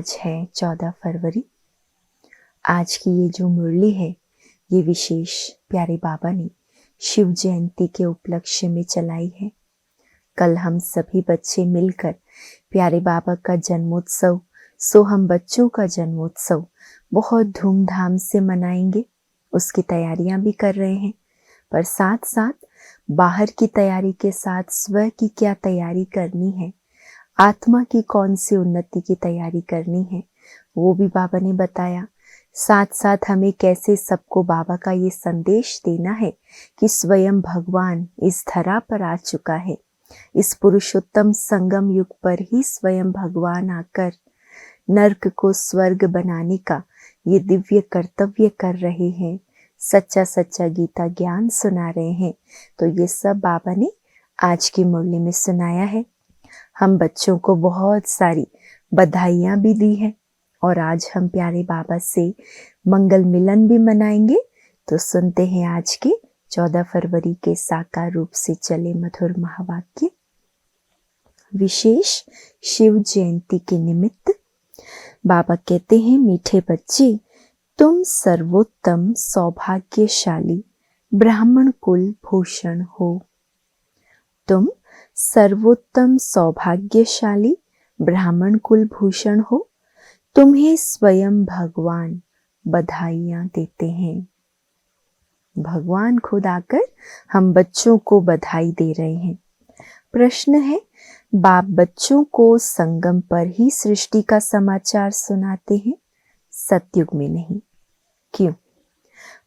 आज है 14 फरवरी। आज की ये जो मुरली है ये विशेष प्यारे बाबा ने शिव जयंती के उपलक्ष्य में चलाई है। कल हम सभी बच्चे मिलकर प्यारे बाबा का जन्मोत्सव, सो हम बच्चों का जन्मोत्सव बहुत धूमधाम से मनाएंगे। उसकी तैयारियां भी कर रहे हैं, पर साथ साथ बाहर की तैयारी के साथ स्व की क्या तैयारी करनी है, आत्मा की कौन सी उन्नति की तैयारी करनी है, वो भी बाबा ने बताया। साथ साथ हमें कैसे सबको बाबा का ये संदेश देना है कि स्वयं भगवान इस धरा पर आ चुका है। इस पुरुषोत्तम संगम युग पर ही स्वयं भगवान आकर नर्क को स्वर्ग बनाने का ये दिव्य कर्तव्य कर रहे हैं। सच्चा सच्चा गीता ज्ञान सुना रहे हैं। तो ये सब बाबा ने आज की मुरली में सुनाया है। हम बच्चों को बहुत सारी बधाइयाँ भी दी हैं और आज हम प्यारे बाबा से मंगल मिलन भी मनाएंगे। तो सुनते हैं आज के 14 फरवरी के साकार रूप से चले मधुर महावाक्य। विशेष शिव जयंती के निमित्त बाबा कहते हैं, मीठे बच्चे, तुम सर्वोत्तम सौभाग्यशाली ब्राह्मण कुल भूषण हो। तुम सर्वोत्तम सौभाग्यशाली ब्राह्मण कुल भूषण हो। तुम्हें स्वयं भगवान बधाइयां देते हैं। भगवान खुद आकर हम बच्चों को बधाई दे रहे हैं। प्रश्न है, बाप बच्चों को संगम पर ही सृष्टि का समाचार सुनाते हैं, सतयुग में नहीं। क्यों?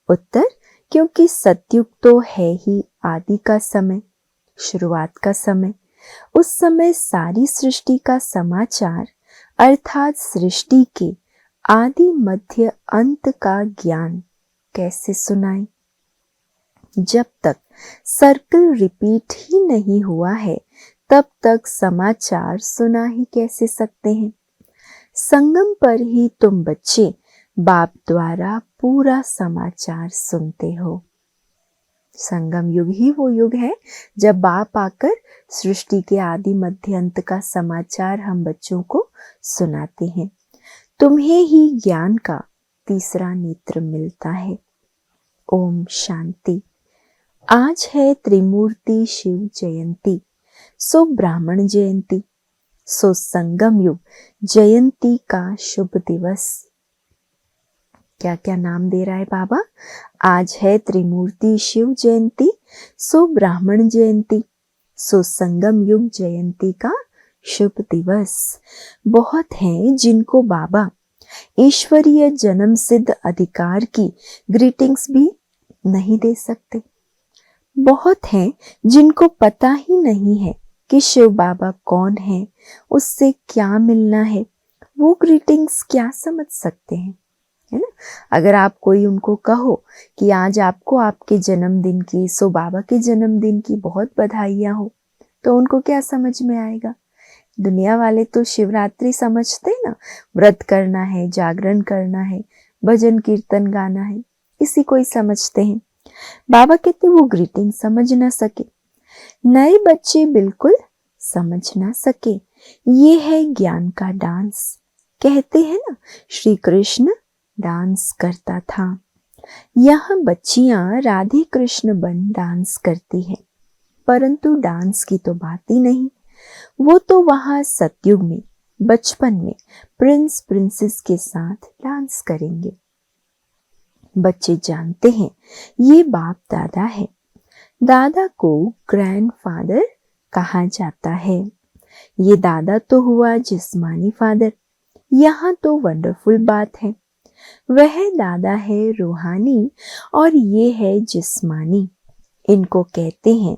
उत्तर, क्योंकि सतयुग तो है ही आदि का समय, शुरुआत का समय। उस समय सारी सृष्टि का समाचार अर्थात सृष्टि के आदि मध्य अंत का ज्ञान कैसे सुनाएं? जब तक सर्कल रिपीट ही नहीं हुआ है तब तक समाचार सुना ही कैसे सकते हैं? संगम पर ही तुम बच्चे बाप द्वारा पूरा समाचार सुनते हो। संगम युग ही वो युग है जब बाप आकर सृष्टि के आदि मध्य अंत का समाचार हम बच्चों को सुनाते हैं। तुम्हें ही ज्ञान का तीसरा नेत्र मिलता है। ओम शांति। आज है त्रिमूर्ति शिव जयंती, सो ब्राह्मण जयंती, सो संगम युग जयंती का शुभ दिवस। क्या क्या नाम दे रहा है बाबा? आज है त्रिमूर्ति शिव जयंती, सो ब्राह्मण जयंती, सो संगम युग जयंती का शुभ दिवस। बहुत हैं जिनको बाबा ईश्वरीय जन्म सिद्ध अधिकार की ग्रीटिंग्स भी नहीं दे सकते। बहुत हैं जिनको पता ही नहीं है कि शिव बाबा कौन है, उससे क्या मिलना है। वो ग्रीटिंग्स क्या समझ सकते हैं, है ना? अगर आप कोई उनको कहो कि आज आपको आपके जन्मदिन की, सो बाबा के जन्मदिन की बहुत बधाइयां हो, तो उनको क्या समझ में आएगा? दुनिया वाले तो शिवरात्रि समझते हैं ना, व्रत करना है, जागरण करना है, भजन कीर्तन गाना है, इसी को ही समझते हैं। बाबा कहते वो ग्रीटिंग समझ ना सके, नए बच्चे बिल्कुल समझ ना सके। ये है ज्ञान का डांस। कहते हैं ना, श्री कृष्ण डांस करता था। यहाँ बच्चियां राधे कृष्ण बन डांस करती हैं, परंतु डांस की तो बात ही नहीं। वो तो वहां सतयुग में बचपन में प्रिंस प्रिंसेस के साथ डांस करेंगे। बच्चे जानते हैं ये बाप दादा है। दादा को ग्रैंडफादर कहा जाता है। ये दादा तो हुआ जिस्मानी फादर। यहाँ तो वंडरफुल बात है, वह दादा है रूहानी और ये है जिस्मानी। इनको कहते हैं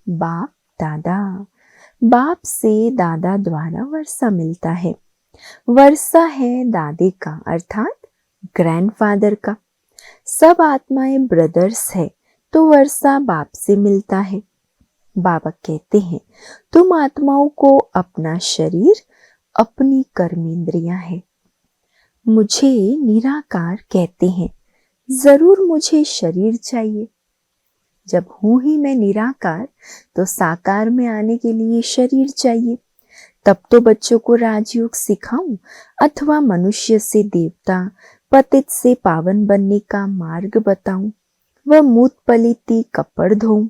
बाप दादा। बाप से दादा द्वारा वर्षा मिलता है। वर्षा है दादे का अर्थात ग्रैंडफादर का। सब आत्माएं ब्रदर्स है तो वर्षा बाप से मिलता है। बाबा कहते हैं तुम आत्माओं को अपना शरीर, अपनी कर्मेंद्रियां है। मुझे निराकार कहते हैं, जरूर मुझे शरीर चाहिए। जब हूं ही मैं निराकार तो साकार में आने के लिए शरीर चाहिए। तब तो बच्चों को राजयोग सिखाऊं अथवा मनुष्य से देवता, पतित से पावन बनने का मार्ग बताऊं। वह मूत पलीती कपड़ धोऊं,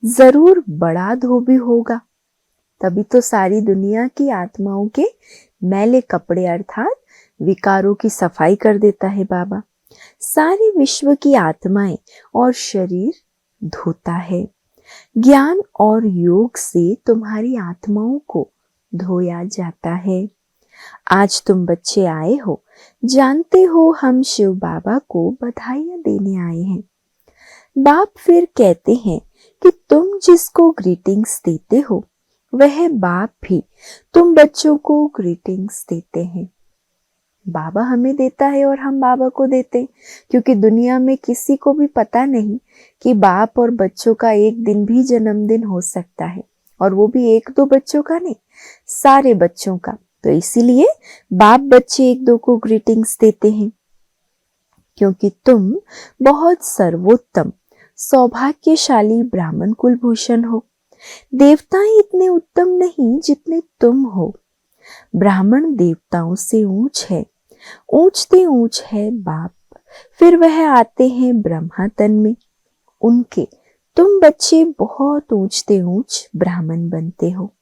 जरूर बड़ा धोबी होगा। तभी तो सारी दुनिया की आत्माओं के मैले कपड़े अर्थात विकारों की सफाई कर देता है बाबा। सारे विश्व की आत्माएं और शरीर धोता है। ज्ञान और योग से तुम्हारी आत्माओं को धोया जाता है। आज तुम बच्चे आए हो, जानते हो हम शिव बाबा को बधाइयां देने आए हैं। बाप फिर कहते हैं कि तुम जिसको ग्रीटिंग्स देते हो वह बाप भी तुम बच्चों को ग्रीटिंग्स देते हैं। बाबा हमें देता है और हम बाबा को देते हैं, क्योंकि दुनिया में किसी को भी पता नहीं कि बाप और बच्चों का एक दिन भी जन्मदिन हो सकता है, और वो भी एक दो बच्चों का नहीं, सारे बच्चों का। तो इसीलिए बाप बच्चे एक दो को ग्रीटिंग्स देते हैं, क्योंकि तुम बहुत सर्वोत्तम सौभाग्यशाली ब्राह्मण कुलभूषण हो। देवताएं इतने उत्तम नहीं जितने तुम हो। ब्राह्मण देवताओं से ऊंच है, ऊंचते ऊंच है बाप, फिर वह आते हैं ब्रह्मा तन में। उनके तुम बच्चे बहुत ऊंचते ऊंच ब्राह्मण बनते हो।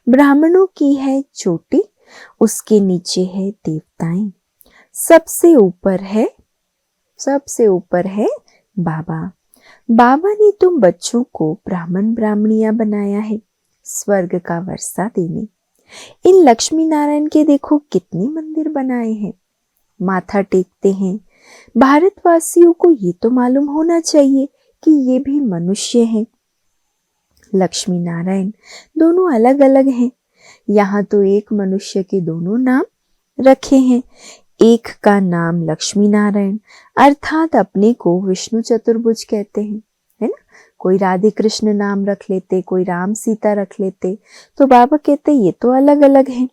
ब्राह्मणों की है चोटी, उसके नीचे है देवताएं, सबसे ऊपर है बाबा। बाबा ने तुम बच्चों को ब्राह्मण ब्राह्मणियां बनाया है स्वर्ग का वर्षा देने। इन लक्ष्मी नारायण के देखो कितने मंदिर बनाए हैं, माथा टेकते हैं। भारतवासियों को ये तो मालूम होना चाहिए कि ये भी मनुष्य हैं। लक्ष्मी नारायण दोनों अलग अलग हैं। यहाँ तो एक मनुष्य के दोनों नाम रखे हैं। एक का नाम लक्ष्मी नारायण अर्थात अपने को विष्णु चतुर्भुज कहते हैं, है ना। कोई राधे कृष्ण नाम रख लेते, कोई राम सीता रख लेते, तो बाबा कहते ये तो अलग अलग हैं।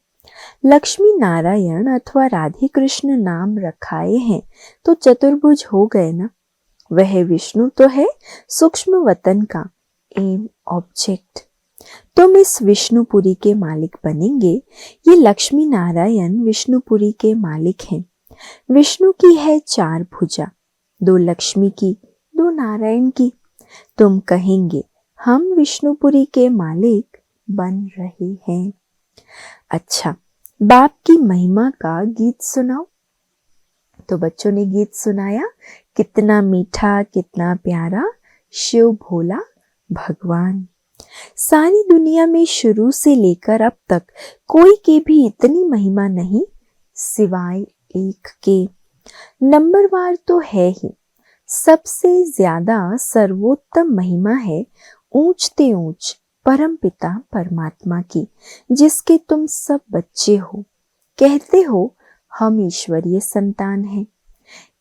लक्ष्मी नारायण अथवा राधे कृष्ण नाम रखाए हैं तो चतुर्भुज हो गए ना। वह विष्णु तो है सूक्ष्म वतन का एम ऑब्जेक्ट। तुम इस विष्णुपुरी के मालिक बनेंगे। ये लक्ष्मी नारायण विष्णुपुरी के मालिक हैं। विष्णु की है 4 भुजा, 2 लक्ष्मी की, 2 नारायण की। तुम कहेंगे हम विष्णुपुरी के मालिक बन रहे हैं। अच्छा, बाप की महिमा का गीत सुनाओ। तो बच्चों ने गीत सुनाया, कितना मीठा कितना प्यारा शिव भोला भगवान। सारी दुनिया में शुरू से लेकर अब तक कोई की भी इतनी महिमा नहीं सिवाय एक के। नंबरवार तो है ही, सबसे ज्यादा सर्वोत्तम महिमा है ऊंचते ऊंच परम पिता परमात्मा की, जिसके तुम सब बच्चे हो। कहते हो हम ईश्वरीय संतान हैं।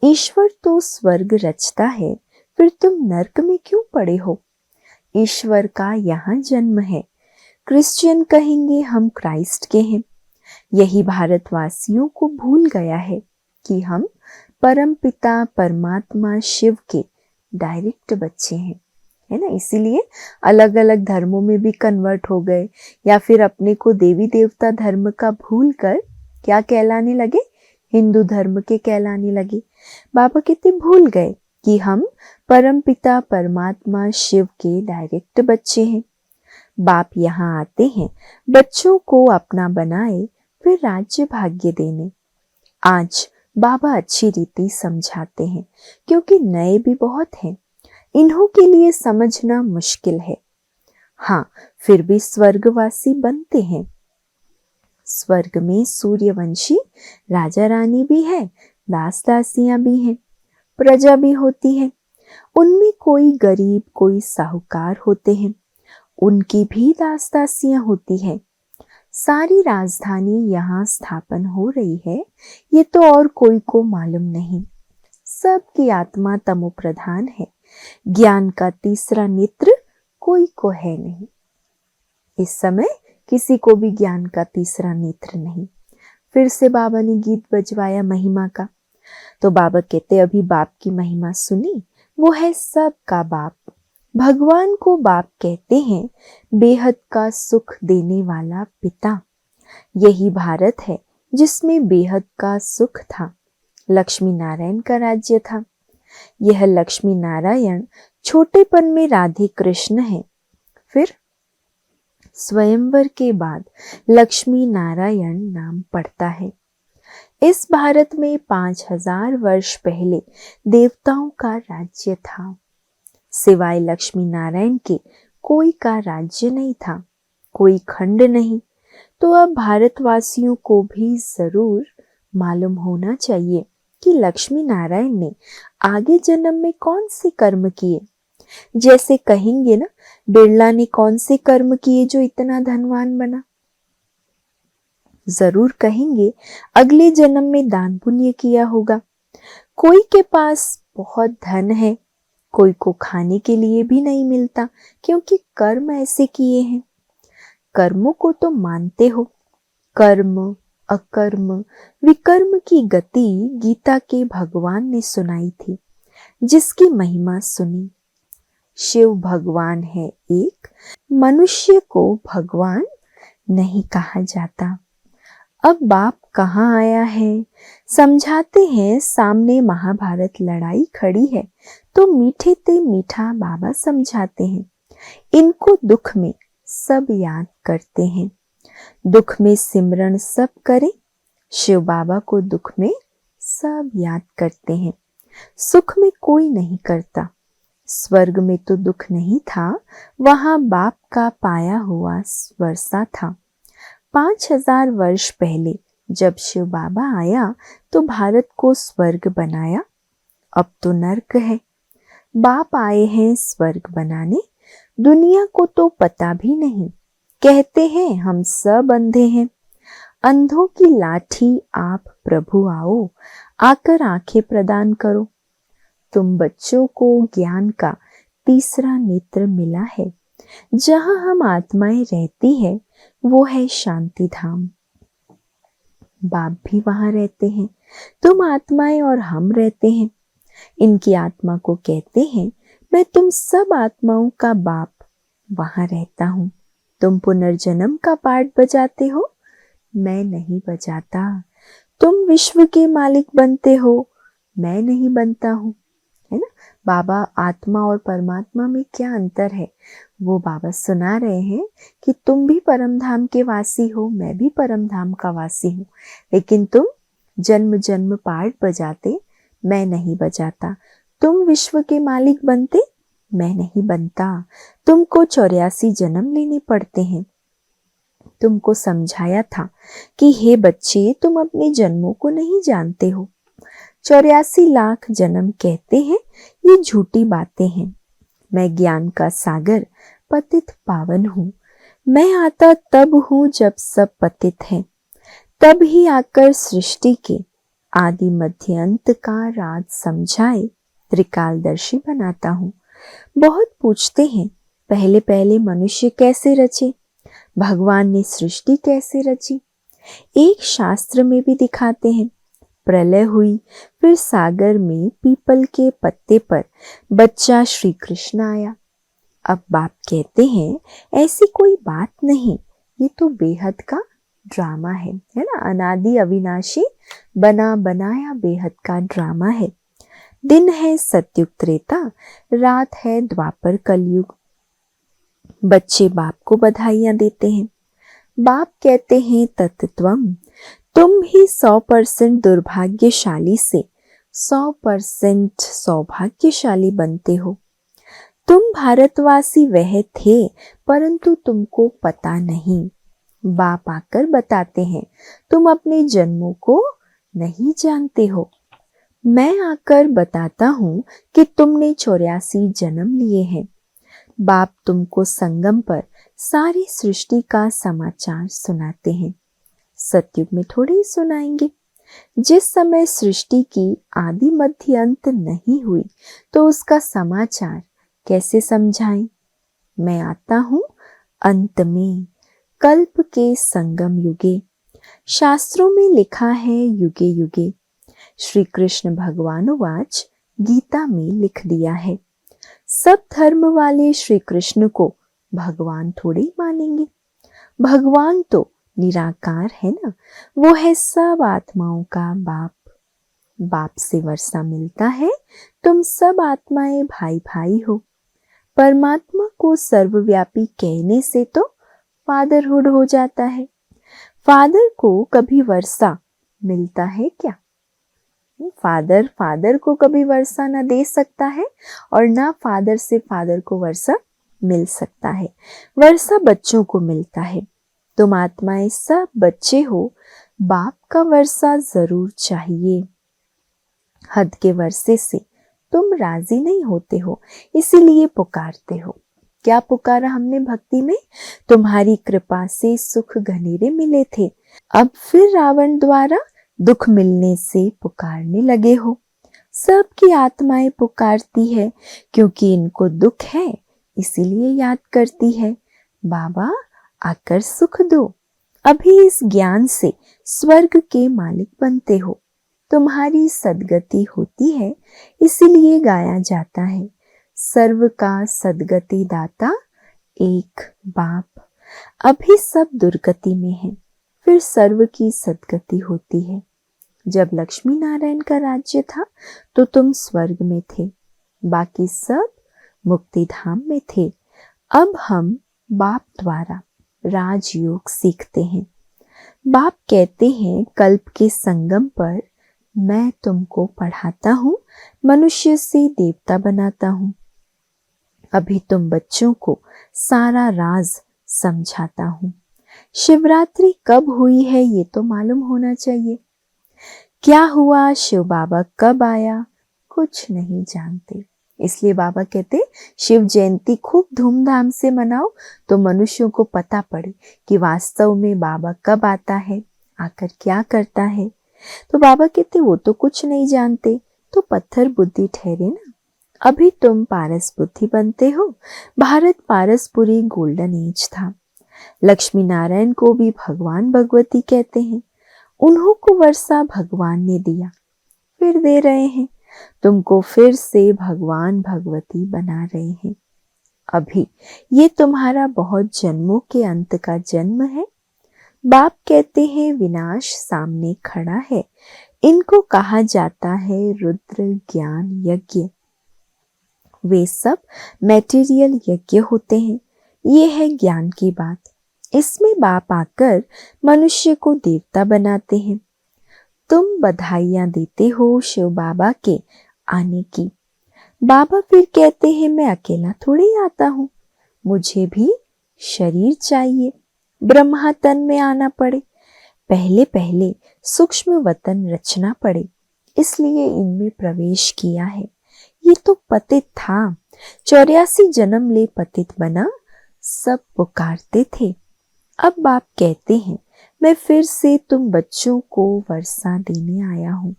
ईश्वर तो स्वर्ग रचता है, फिर तुम नरक में क्यों पड़े हो। ईश्वर का यहाँ जन्म है। क्रिश्चियन कहेंगे हम क्राइस्ट के हैं। यही भारतवासियों को भूल गया है कि हम परम पिता परमात्मा शिव के डायरेक्ट बच्चे हैं, है ना। इसीलिए अलग अलग धर्मों में भी कन्वर्ट हो गए, या फिर अपने को देवी देवता धर्म का भूल कर क्या कहलाने लगे, हिंदू धर्म के कहलाने लगे। बाबा कहते भूल गए कि हम परम पिता परमात्मा शिव के डायरेक्ट बच्चे हैं। बाप यहाँ आते हैं बच्चों को अपना बनाए, फिर राज्य भाग्य देने। आज बाबा अच्छी रीति समझाते हैं, क्योंकि नए भी बहुत हैं, इन्हों के लिए समझना मुश्किल है। हाँ, फिर भी स्वर्गवासी बनते हैं। स्वर्ग में सूर्यवंशी राजा रानी भी है, दास दासियां भी हैं, प्रजा भी होती है। उनमें कोई गरीब कोई साहूकार होते हैं, उनकी भी दास दासियां होती है। सारी राजधानी यहाँ स्थापन हो रही है, ये तो और कोई को मालूम नहीं। सबकी आत्मा तमो प्रधान है। ज्ञान का तीसरा नेत्र कोई को है नहीं। इस समय किसी को भी ज्ञान का तीसरा नेत्र नहीं। फिर से बाबा ने गीत बजवाया महिमा का। तो बाबा कहते अभी बाप की महिमा सुनी, वो है सबका बाप। भगवान को बाप कहते हैं, बेहद का सुख देने वाला पिता। यही भारत है जिसमें बेहद का सुख था। लक्ष्मी नारायण का राज्य था। यह लक्ष्मी नारायण छोटेपन में राधे कृष्ण है। फिर स्वयंवर के बाद लक्ष्मी नारायण नाम पड़ता है। इस भारत में 5000 वर्ष पहले देवताओं का राज्य था। सिवाय लक्ष्मी नारायण के कोई का राज्य नहीं था, कोई खंड नहीं। तो अब भारतवासियों को भी जरूर मालूम होना चाहिए कि लक्ष्मी नारायण ने आगे जन्म में कौन से कर्म किए। जैसे कहेंगे ना, बिरला ने कौन से कर्म किए जो इतना धनवान बना। जरूर कहेंगे अगले जन्म में दान पुण्य किया होगा। कोई के पास बहुत धन है, कोई को खाने के लिए भी नहीं मिलता, क्योंकि कर्म ऐसे किए हैं। कर्मों को तो मानते हो। कर्म अकर्म विकर्म की गति गीता के भगवान ने सुनाई थी, जिसकी महिमा सुनी। शिव भगवान है एक, मनुष्य को भगवान नहीं कहा जाता। अब बाप कहाँ आया है, समझाते हैं। सामने महाभारत लड़ाई खड़ी है, तो मीठे ते मीठा बाबा समझाते हैं। इनको दुख में सब याद करते हैं। दुख में सिमरन सब करें, शिव बाबा को दुख में सब याद करते हैं। सुख में कोई नहीं करता। स्वर्ग में तो दुख नहीं था, वहां बाप का पाया हुआ वर्षा था। 5000 वर्ष पहले जब शिव बाबा आया तो भारत को स्वर्ग बनाया। अब तो नर्क है। बाप आए हैं स्वर्ग बनाने, दुनिया को तो पता भी नहीं। कहते हैं हम सब अंधे हैं। अंधों की लाठी आप प्रभु आओ, आकर आंखें प्रदान करो। तुम बच्चों को ज्ञान का तीसरा नेत्र मिला है। जहां हम आत्माएं रहती है वो है शांति धाम। बाप भी वहां रहते हैं। तुम आत्माएं और हम रहते हैं। इनकी आत्मा को कहते हैं मैं तुम सब आत्माओं का बाप वहां रहता हूं। तुम पुनर्जन्म का पाठ बजाते हो, मैं नहीं बजाता। तुम विश्व के मालिक बनते हो, मैं नहीं बनता हूं। है ना। बाबा आत्मा और परमात्मा में क्या अंतर है वो बाबा सुना रहे हैं कि तुम भी परम धाम के वासी हो, मैं भी परम धाम का वासी हूँ, लेकिन तुम जन्म जन्म पाठ बजाते, मैं नहीं बजाता। तुम विश्व के मालिक बनते, मैं नहीं बनता। तुमको 84 जन्म लेने पड़ते हैं। तुमको समझाया था कि हे बच्चे, तुम अपने जन्मों को नहीं जानते हो। 84 लाख जन्म कहते हैं, ये झूठी बातें हैं। मैं ज्ञान का सागर पतित पावन हूँ। मैं आता तब हूँ जब सब पतित हैं। तब ही आकर सृष्टि के आदि मध्य अंत का राज समझाए त्रिकालदर्शी बनाता हूँ। बहुत पूछते हैं पहले पहले मनुष्य कैसे रचे, भगवान ने सृष्टि कैसे रची। एक शास्त्र में भी दिखाते हैं। प्रलय हुई, फिर सागर में पीपल के पत्ते पर बच्चा श्री कृष्ण आया। अब बाप कहते हैं ऐसी कोई बात नहीं, ये तो बेहद का ड्रामा है ना। अनादि अविनाशी बना बनाया बेहद का ड्रामा है। दिन है सतयुग त्रेता, रात है द्वापर कलयुग। बच्चे बाप को बधाइयां देते हैं। बाप कहते हैं तत्त्वम, तुम ही 100% दुर्भाग्यशाली से 100% सौभाग्यशाली बनते हो। तुम भारतवासी वह थे, परंतु तुमको पता नहीं। बाप आकर बताते हैं तुम अपने जन्मों को नहीं जानते हो। मैं आकर बताता हूँ कि तुमने 84 जन्म लिए हैं। बाप तुमको संगम पर सारी सृष्टि का समाचार सुनाते हैं। सतयुग में थोड़े ही सुनाएंगे। जिस समय सृष्टि की आदि मध्य अंत नहीं हुई तो उसका समाचार कैसे समझाएं। मैं आता हूँ अंत में, कल्प के संगम युगे। शास्त्रों में लिखा है युगे युगे। श्री कृष्ण भगवानुवाच गीता में लिख दिया है। सब धर्म वाले श्री कृष्ण को भगवान थोड़े मानेंगे। भगवान तो निराकार है ना, वो है सब आत्माओं का बाप। बाप से वर्षा मिलता है, तुम सब आत्माएं भाई भाई हो। परमात्मा को सर्वव्यापी कहने से तो फादरहुड हो जाता है। फादर को कभी वर्षा मिलता है क्या? फादर को कभी वर्षा ना दे सकता है और ना फादर से फादर को वर्षा मिल सकता है। वर्षा बच्चों को मिलता है। तुम आत्माएं सब बच्चे हो, बाप का वर्षा जरूर चाहिए। हद के वर्षे से तुम राजी नहीं होते हो, इसीलिए पुकारते हो। क्या पुकारा हमने भक्ति में? तुम्हारी कृपा से सुख घनेरे मिले थे, अब फिर रावण द्वारा दुख मिलने से पुकारने लगे हो। सबकी आत्माएं पुकारती है क्योंकि इनको दुख है, इसीलिए याद करती है, बाबा आकर सुख दो। अभी इस ज्ञान से स्वर्ग के मालिक बनते हो। तुम्हारी सद्गति होती है, इसीलिए गाया जाता है, सर्व का सद्गति दाता एक बाप। अभी सब दुर्गति में है, फिर सर्व की सद्गति होती है। जब लक्ष्मी नारायण का राज्य था तो तुम स्वर्ग में थे, बाकी सब मुक्ति धाम में थे। अब हम बाप द्वारा राजयोग सीखते हैं। बाप कहते हैं, कल्प के संगम पर मैं तुमको पढ़ाता हूँ, मनुष्य से देवता बनाता हूँ। अभी तुम बच्चों को सारा राज समझाता हूँ। शिवरात्रि कब हुई है ये तो मालूम होना चाहिए। क्या हुआ, शिव बाबा कब आया, कुछ नहीं जानते। इसलिए बाबा कहते शिव जयंती खूब धूमधाम से मनाओ तो मनुष्यों को पता पड़े कि वास्तव में बाबा कब आता है, आकर क्या करता है। तो बाबा कहते वो तो कुछ नहीं जानते, तो पत्थर बुद्धि ठहरे ना। अभी तुम पारस बुद्धि बनते हो। भारत पारसपुरी गोल्डन एज था। लक्ष्मी नारायण को भी भगवान भगवती कहते हैं। उन्हों को वर्षा भगवान ने दिया, फिर दे रहे हैं। तुमको फिर से भगवान भगवती बना रहे हैं। अभी ये तुम्हारा बहुत जन्मों के अंत का जन्म है। बाप कहते हैं विनाश सामने खड़ा है। इनको कहा जाता है रुद्र ज्ञान यज्ञ। वे सब मैटेरियल यज्ञ होते हैं। ये है ज्ञान की बात। इसमें बाप आकर मनुष्य को देवता बनाते हैं। तुम बधाइयां देते हो शिव बाबा के आने की। बाबा फिर कहते हैं मैं अकेला थोड़ी आता हूँ, मुझे भी शरीर चाहिए, ब्रह्मा तन में आना पड़े, पहले पहले सूक्ष्म वतन रचना पड़े, इसलिए इनमें प्रवेश किया है। ये तो पतित था, 84 जन्म ले पतित बना, सब पुकारते थे। अब बाप कहते हैं मैं फिर से तुम बच्चों को वर्षा देने आया हूँ।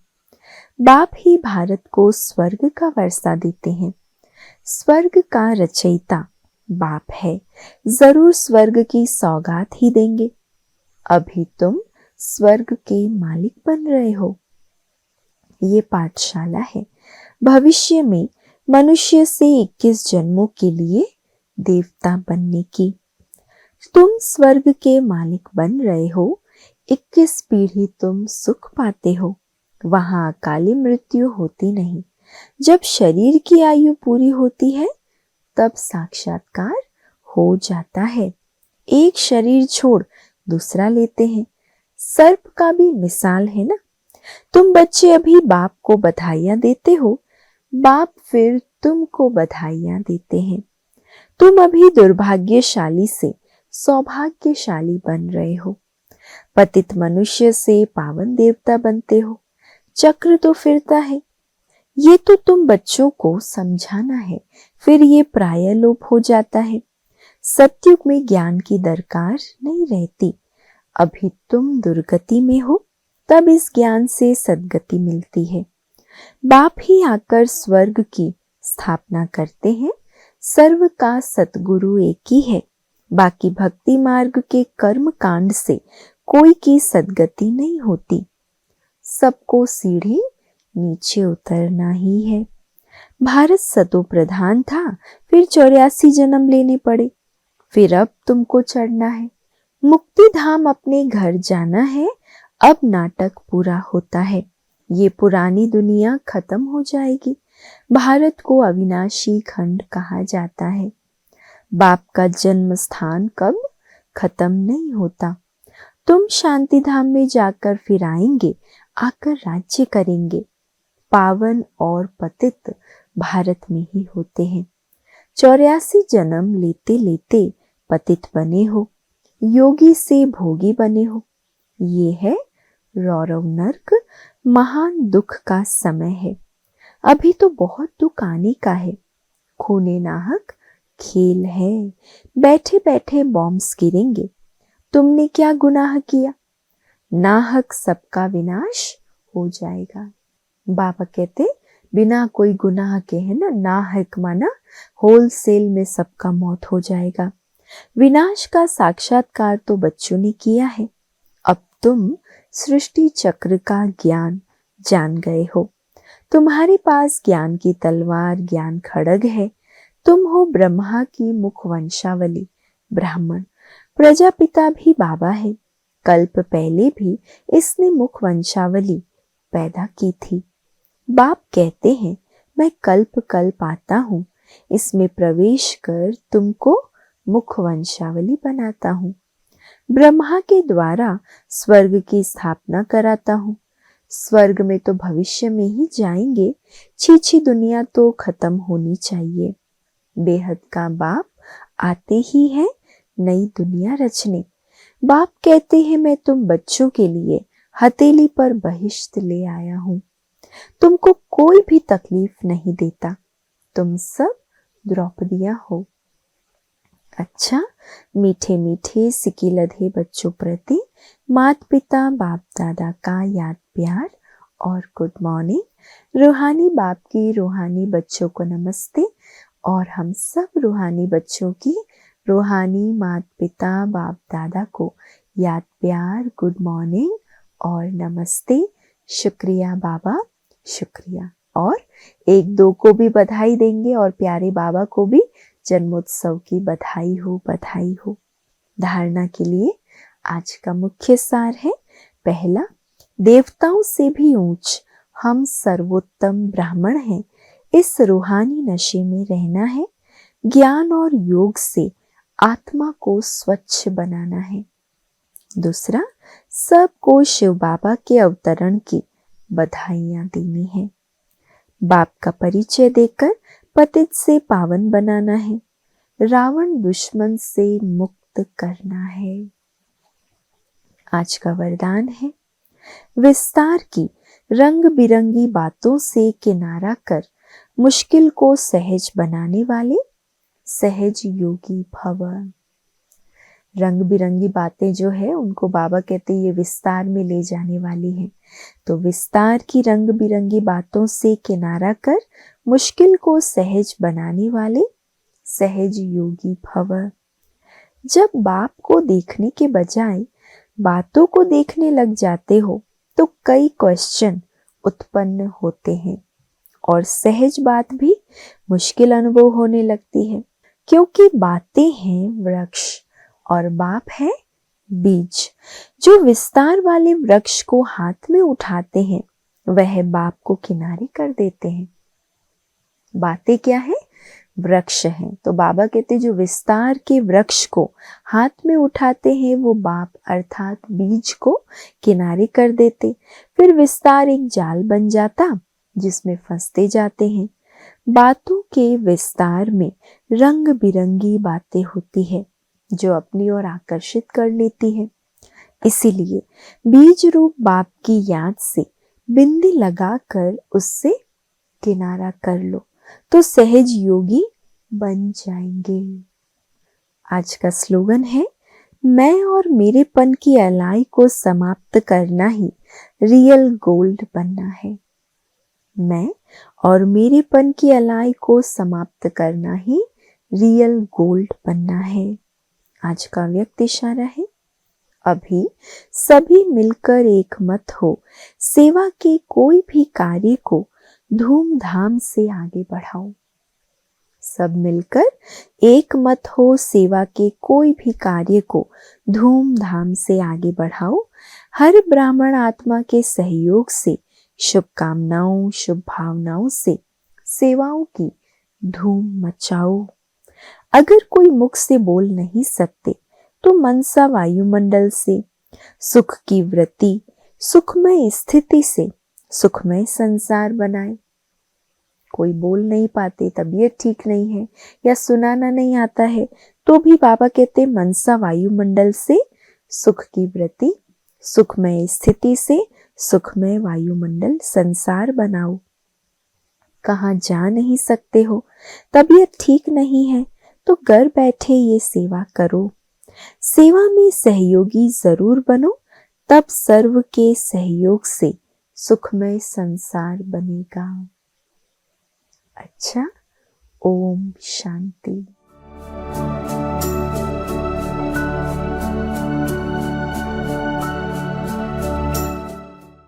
बाप ही भारत को स्वर्ग का वर्षा देते हैं। स्वर्ग का रचयिता बाप है, जरूर स्वर्ग की सौगात ही देंगे। अभी तुम स्वर्ग के मालिक बन रहे हो। ये पाठशाला है भविष्य में मनुष्य से 21 जन्मों के लिए देवता बनने की। तुम स्वर्ग के मालिक बन रहे हो। 21 पीढ़ी तुम सुख पाते हो। वहां अकाली मृत्यु होती नहीं। जब शरीर की आयु पूरी होती है तब साक्षात्कार हो जाता है। एक शरीर छोड़ दूसरा लेते हैं। सर्प का भी मिसाल है ना। तुम बच्चे अभी बाप को बधाइयां देते हो, बाप फिर तुमको बधाइयां देते हैं। तुम अभी दुर्भाग्यशाली से सौभाग्यशाली बन रहे हो। पतित मनुष्य से पावन देवता बनते हो। चक्र तो फिरता है। ये तो तुम बच्चों को समझाना है, फिर ये प्राय लोप हो जाता है। सत्युग में ज्ञान की दरकार नहीं रहती। अभी तुम दुर्गति में हो, तब इस ज्ञान से सद्गति मिलती है। बाप ही आकर स्वर्ग की स्थापना करते हैं। सर्व का सतगुरु एक ही है। बाकी भक्ति मार्ग के कर्म कांड से कोई की सद्गति नहीं होती। सबको सीढ़ी नीचे उतरना ही है। भारत सतो प्रधान था, फिर 84 जन्म लेने पड़े, फिर अब तुमको चढ़ना है। मुक्ति धाम अपने घर जाना है, अब नाटक पूरा होता है। ये पुरानी दुनिया खत्म हो जाएगी। भारत को अविनाशी खंड कहा जाता है। बाप का जन्म स्थान कब खत्म नहीं होता। तुम शांति धाम में जाकर फिर आएंगे, आकर राज्य करेंगे। पावन और पतित भारत में ही होते हैं। 84 जन्म लेते लेते पतित बने हो, योगी से भोगी बने हो। ये है रौरव नर्क, महान दुख का समय है। अभी तो बहुत दुख आने का है। खूने नाहक खेल है, बैठे बैठे बॉम्ब्स गिरेंगे। तुमने क्या गुनाह किया? नाहक सबका विनाश हो जाएगा। बाबा कहते बिना कोई गुनाह के है ना, नाहक माना होलसेल में सबका मौत हो जाएगा। विनाश का साक्षात्कार तो बच्चों ने किया है। अब तुम सृष्टि चक्र का ज्ञान जान गए हो। तुम्हारे पास ज्ञान की तलवार, ज्ञान खड़ग है। तुम हो ब्रह्मा की मुख वंशावली, ब्राह्मण। प्रजापिता भी बाबा है। कल्प पहले भी इसने मुख वंशावली पैदा की थी। बाप कहते हैं मैं कल्प कल्प आता हूँ, इसमें प्रवेश कर तुमको मुख वंशावली बनाता हूँ। ब्रह्मा के द्वारा स्वर्ग की स्थापना कराता हूँ। स्वर्ग में तो भविष्य में ही जाएंगे। छीछी दुनिया तो खत्म होनी चाहिए। बेहद का बाप आते ही है नई दुनिया रचने। बाप कहते हैं मैं तुम बच्चों के लिए हथेली पर बहिश्त ले आया हूँ। तुमको कोई भी तकलीफ नहीं देता। तुम सब द्रौपदियां हो। अच्छा, मीठे मीठे सिकी लधे बच्चों प्रति माता पिता बाप दादा का याद प्यार और गुड मॉर्निंग। रूहानी बाप की रूहानी बच्चों को नमस्ते और हम सब रूहानी बच्चों की रूहानी माता पिता बाप दादा को याद प्यार, गुड मॉर्निंग और नमस्ते। शुक्रिया बाबा, शुक्रिया। और एक दो को भी बधाई देंगे और प्यारे बाबा को भी जन्मोत्सव की बधाई हो, बधाई हो। धारणा के लिए आज का मुख्य सार है। पहला, देवताओं से भी ऊंच हम सर्वोत्तम ब्राह्मण हैं। इस रूहानी नशे में रहना है। ज्ञान और योग से आत्मा को स्वच्छ बनाना है। दूसरा, सबको शिव बाबा के अवतरण की बधाइयां देनी है। बाप का परिचय देकर पतित से पावन बनाना है। रावण दुश्मन से मुक्त करना है। आज का वरदान है, विस्तार की रंग बिरंगी बातों से किनारा कर मुश्किल को सहज बनाने वाले सहज योगी भव। रंग बिरंगी बातें जो है उनको बाबा कहते ये विस्तार में ले जाने वाली है। तो विस्तार की रंग बिरंगी बातों से किनारा कर मुश्किल को सहज बनाने वाले सहज योगी भव। जब बाप को देखने के बजाय बातों को देखने लग जाते हो तो कई क्वेश्चन उत्पन्न होते हैं और सहज बात भी मुश्किल अनुभव होने लगती है, क्योंकि बातें हैं वृक्ष और बाप है बीज। जो विस्तार वाले वृक्ष को हाथ में उठाते हैं वह बाप को किनारे कर देते हैं। बातें क्या है? वृक्ष हैं। तो बाबा कहते जो विस्तार के वृक्ष को हाथ में उठाते हैं वो बाप अर्थात बीज को किनारे कर देते। फिर विस्तार एक जाल बन जाता जिसमें फंसते जाते हैं। बातों के विस्तार में रंग बिरंगी बातें होती है जो अपनी ओर आकर्षित कर लेती है। इसीलिए बीज रूप बाप की याद से बिंदी लगाकर उससे किनारा कर लो तो सहज योगी बन जाएंगे। आज का स्लोगन है, मैं और मेरेपन की अलाई को समाप्त करना ही रियल गोल्ड बनना है। मैं और मेरेपन की अलाई को समाप्त करना ही रियल गोल्ड बनना है। आज का व्यक्त इशारा है, अभी सभी मिलकर एक मत हो, सेवा के कोई भी कार्य को धूमधाम से आगे बढ़ाओ। सब मिलकर एक मत हो, सेवा के कोई भी कार्य को धूमधाम से आगे बढ़ाओ। हर ब्राह्मण आत्मा के सहयोग से, शुभकामनाओं शुभ भावनाओं से सेवाओं की धूम मचाओ। अगर कोई मुख से बोल नहीं सकते तो मनसा वायुमंडल से, सुख की वृत्ति सुखमय स्थिति से सुखमय संसार बनाए। कोई बोल नहीं पाते, तबीयत ठीक नहीं है या सुनाना नहीं आता है, तो भी बाबा कहते मनसा वायुमंडल से सुख की वृत्ति सुखमय स्थिति से सुखमय वायुमंडल संसार बनाओ। कहाँ जा नहीं सकते हो, तबीयत ठीक नहीं है, तो घर बैठे ये सेवा करो। सेवा में सहयोगी जरूर बनो, तब सर्व के सहयोग से सुखमय संसार बनेगा। अच्छा, ओम शांति।